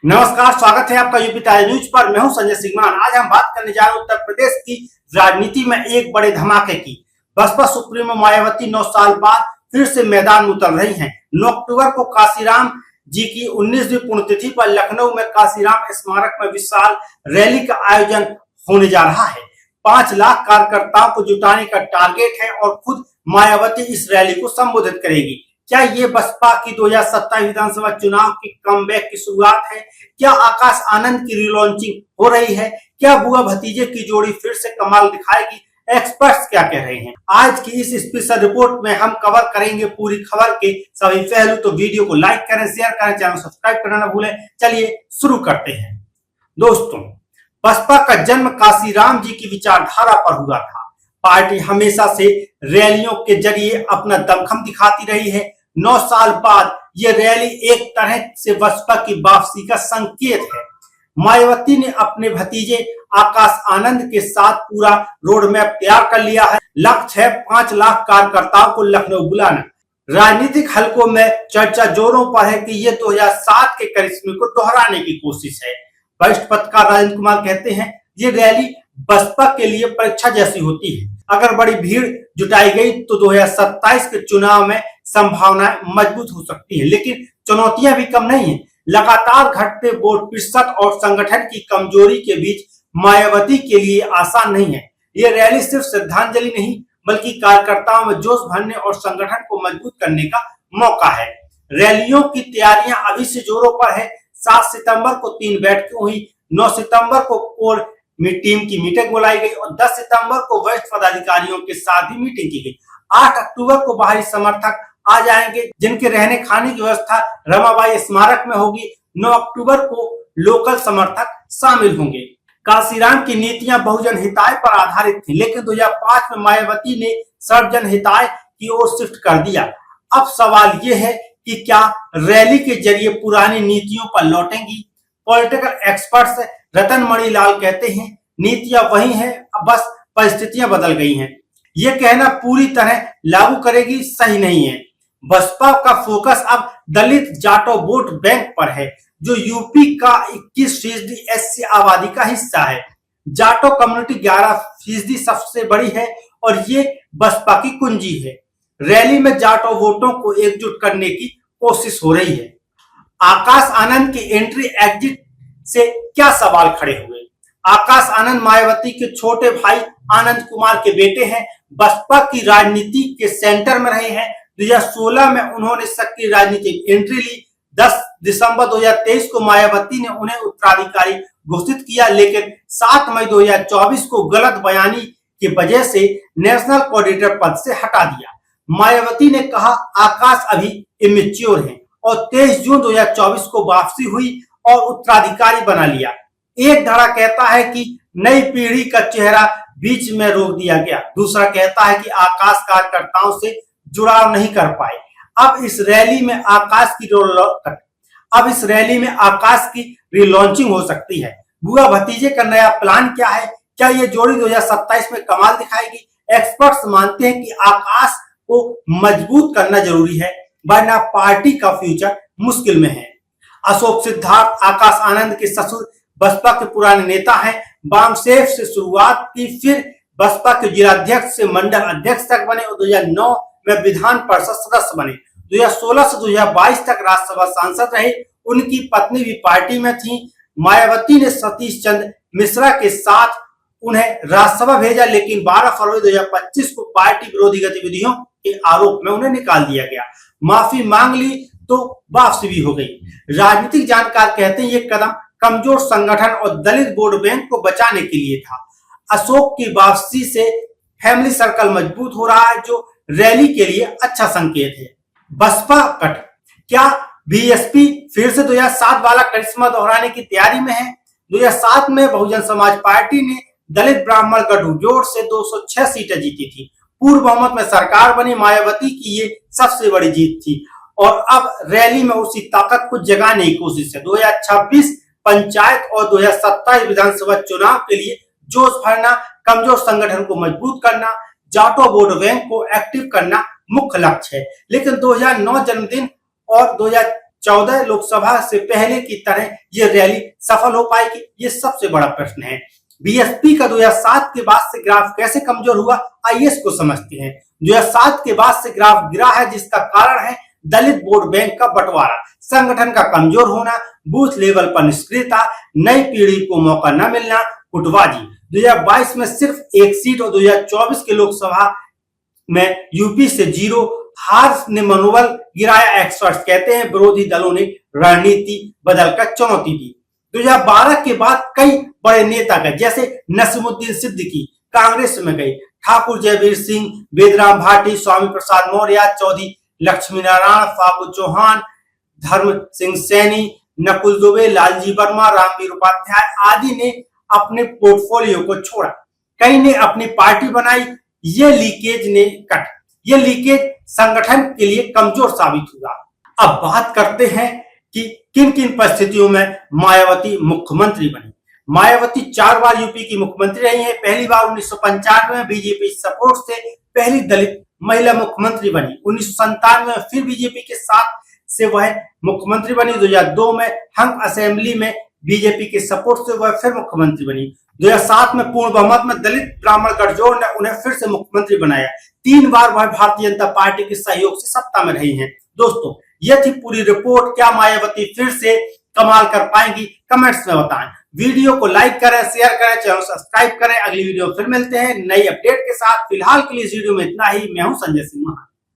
नमस्कार, स्वागत है आपका यूपी ताजा न्यूज पर। मैं हूं संजय सिंह। आज हम बात करने जा रहे हैं उत्तर प्रदेश की राजनीति में एक बड़े धमाके की। बसपा सुप्रीमो मायावती 9 साल बाद फिर से मैदान में उतर रही हैं। 9 अक्टूबर को काशीराम जी की 19वीं पुण्यतिथि पर लखनऊ में काशीराम स्मारक में विशाल रैली का आयोजन होने जा रहा है। 5 लाख कार्यकर्ताओं को जुटाने का टारगेट है और खुद मायावती इस रैली को संबोधित करेगी। क्या ये बसपा की 2027 विधानसभा चुनाव की कमबैक की शुरुआत है? क्या आकाश आनंद की रिलॉन्चिंग हो रही है? क्या बुआ भतीजे की जोड़ी फिर से कमाल दिखाएगी? एक्सपर्ट्स क्या कह रहे हैं? आज की इस स्पेशल रिपोर्ट में हम कवर करेंगे पूरी खबर के सभी पहलू। तो वीडियो को लाइक करें, शेयर करें, चैनल सब्सक्राइब करना न भूलें। चलिए शुरू करते हैं। दोस्तों, बसपा का जन्म काशीराम जी की विचारधारा पर हुआ था। पार्टी हमेशा से रैलियों के जरिए अपना दमखम दिखाती रही है। 9 साल बाद ये रैली एक तरह से बसपा की वापसी का संकेत है। मायावती ने अपने भतीजे आकाश आनंद के साथ पूरा रोड मैप तैयार कर लिया है। लक्ष्य है 5 लाख कार्यकर्ताओं को लखनऊ बुलाना। राजनीतिक हलकों में चर्चा जोरों पर है कि ये 2007 के करिश्मे को दोहराने की कोशिश है। वरिष्ठ पत्रकार राजेंद्र कुमार कहते हैं, ये रैली बसपा के लिए परीक्षा जैसी होती है। अगर बड़ी भीड़ जुटाई गई तो 2027 के चुनाव में संभावनाएं मजबूत हो सकती है, लेकिन चुनौतियां भी कम नहीं है। लगातार घटते वोट प्रतिशत और संगठन की कमजोरी के बीच मायावती के लिए आसान नहीं है। ये रैली सिर्फ श्रद्धांजलि नहीं बल्कि कार्यकर्ताओं में जोश भरने और संगठन को मजबूत करने का मौका है। रैलियों की तैयारियां अभी से जोरों पर है। 7 सितंबर को 3 बैठकें हुई, 9 सितंबर को कोर टीम की मीटिंग बुलाई गई और 10 सितंबर को वरिष्ठ पदाधिकारियों के साथ भी मीटिंग की गई। 8 अक्टूबर को बाहरी समर्थक आ जाएंगे, जिनके रहने खाने की व्यवस्था रमाबाई स्मारक में होगी। 9 अक्टूबर को लोकल समर्थक शामिल होंगे। काशीराम की नीतियां बहुजन हिताय पर आधारित थी, लेकिन 2005 में मायावती ने सर्वजन हिताय की ओर शिफ्ट कर दिया। अब सवाल यह है कि क्या रैली के जरिए पुरानी नीतियों पर लौटेंगी? पॉलिटिकल एक्सपर्ट्स रतन मणि लाल कहते हैं, नीतियां वही हैं, बस परिस्थितियां बदल गई हैं। ये कहना पूरी तरह लागू करेगी सही नहीं है। बसपा का फोकस अब दलित जाटो वोट बैंक पर है, जो यूपी का 21% एससी आबादी का हिस्सा है। जाटो कम्युनिटी 11% सबसे बड़ी है और ये बसपा की कुंजी है। रैली में जाटो वोटों को एकजुट करने की कोशिश हो रही है। आकाश आनंद की एंट्री एग्जिट से क्या सवाल खड़े हुए? आकाश आनंद मायावती के छोटे भाई आनंद कुमार के बेटे हैं। बसपा की राजनीति के सेंटर में रहे हैं। 2016 में उन्होंने सक्रिय राजनीतिक एंट्री ली। 10 दिसंबर 2023 को मायावती ने उन्हें उत्तराधिकारी घोषित किया, लेकिन 7 मई 2024 को गलत बयानी की वजह से नेशनल कोऑर्डिनेटर पद से हटा दिया। मायावती ने कहा आकाश अभी इमेच्योर है और 23 जून 2024 को वापसी हुई और उत्तराधिकारी बना लिया। एक धड़ा कहता है कि नई पीढ़ी का चेहरा बीच में रोक दिया गया, दूसरा कहता है कि आकाश कार्यकर्ताओं से जुड़ाव नहीं कर पाए। अब इस रैली में आकाश की रिलॉन्चिंग हो सकती है। बुआ भतीजे का नया प्लान क्या है? क्या ये जोड़ी 2027 में कमाल दिखाएगी? एक्सपर्ट्स मानते हैं कि आकाश को मजबूत करना जरूरी है, वरना पार्टी का फ्यूचर मुश्किल में है। अशोक सिद्धार्थ आकाश आनंद के ससुर बसपा के पुराने नेता हैं। वामसेफ से शुरुआत की, फिर बसपा के जिलाध्यक्ष से मंडल अध्यक्ष तक बने और 2009 में विधान परिषद सदस्य बने। 2016 से 2022 तक राज्यसभा सांसद रहे। उनकी पत्नी भी पार्टी में थी। मायावती ने सतीश चंद्र मिश्रा के साथ उन्हें राज्यसभा भेजा, लेकिन 12 फरवरी 2025 को पार्टी विरोधी गतिविधियों के आरोप में उन्हें निकाल दिया गया। माफी मांग ली तो वापसी भी हो गई। राजनीतिक जानकार कहते हैं ये कदम कमजोर संगठन और दलित वोट बैंक को बचाने के लिए था। अशोक की वापसी से फैमिली सर्कल मजबूत हो रहा है, जो रैली के लिए अच्छा संकेत है। बसपा कट, क्या बीएसपी फिर से 2007 वाला करिश्मा दोहराने की तैयारी में है? 2007 में बहुजन समाज पार्टी ने दलित ब्राह्मण गठजोड़ से 206 सीटें जीती थी। पूर्व बहुमत में सरकार बनी। मायावती की ये सबसे बड़ी जीत थी और अब रैली में उसी ताकत को जगाने की कोशिश है। 2026 पंचायत और 2027 विधानसभा चुनाव के लिए जोश भरना, कमजोर संगठन को मजबूत करना, जाटो वोट बैंक को एक्टिव करना मुख्य लक्ष्य है। लेकिन 2009 जन्मदिन और 14 लोकसभा से पहले की तरह ये रैली सफल हो पाएगी, ये सबसे बड़ा प्रश्न है। बीएसपी का 2007 के बाद से ग्राफ कैसे कमजोर हुआ, आइए इसको समझते हैं। 2007 के बाद से ग्राफ गिरा है, जिसका कारण है दलित वोट बैंक का बंटवारा, संगठन का कमजोर होना, बूथ लेवल पर निष्क्रियता, नई पीढ़ी को मौका न मिलना, गुटबाजी। 2022 में सिर्फ एक सीट और 2024 के लोकसभा में यूपी से 0 हार ने मनोबल गिराया। एक्सपर्ट्स कहते हैं विरोधी दलों ने रणनीति बदलकर चुनौती दी। 2012 के बाद कई बड़े नेता गए, जैसे नसीमुद्दीन सिद्दीकी कांग्रेस में गए, ठाकुर जयवीर सिंह, वेदराम भाटी, स्वामी प्रसाद मौर्य, चौधरी लक्ष्मी नारायण, फागू चौहान, धर्म सिंह सैनी, नकुल दुबे, लालजी वर्मा, रामवीर उपाध्याय आदि ने अपने पोर्टफोलियो को छोड़ा। कई ने अपनी पार्टी बनाई। ये लीकेज संगठन के लिए कमजोर साबित हुआ। अब बात करते हैं कि किन किन परिस्थितियों में मायावती मुख्यमंत्री बनी। मायावती 4 बार यूपी की मुख्यमंत्री रही है। पहली बार 1995 में बीजेपी सपोर्ट से पहली दलित महिला मुख्यमंत्री बनी। 1997 में फिर बीजेपी के साथ से वह मुख्यमंत्री बनी। 2002 में हंग असेंबली में बीजेपी के सपोर्ट से वह फिर मुख्यमंत्री बनी। 2007 में पूर्ण बहुमत में दलित ब्राह्मण गठजोड़ ने उन्हें फिर से मुख्यमंत्री बनाया। 3 बार वह भारतीय जनता पार्टी के सहयोग से सत्ता में रही हैं। दोस्तों, यह थी पूरी रिपोर्ट। क्या मायावती फिर से कमाल कर पाएंगी? कमेंट्स में बताएं। वीडियो को लाइक करें, शेयर करें, चैनल सब्सक्राइब करें। अगली वीडियो फिर मिलते हैं नई अपडेट के साथ। फिलहाल के लिए इस वीडियो में इतना ही। मैं हूं संजय सिंह।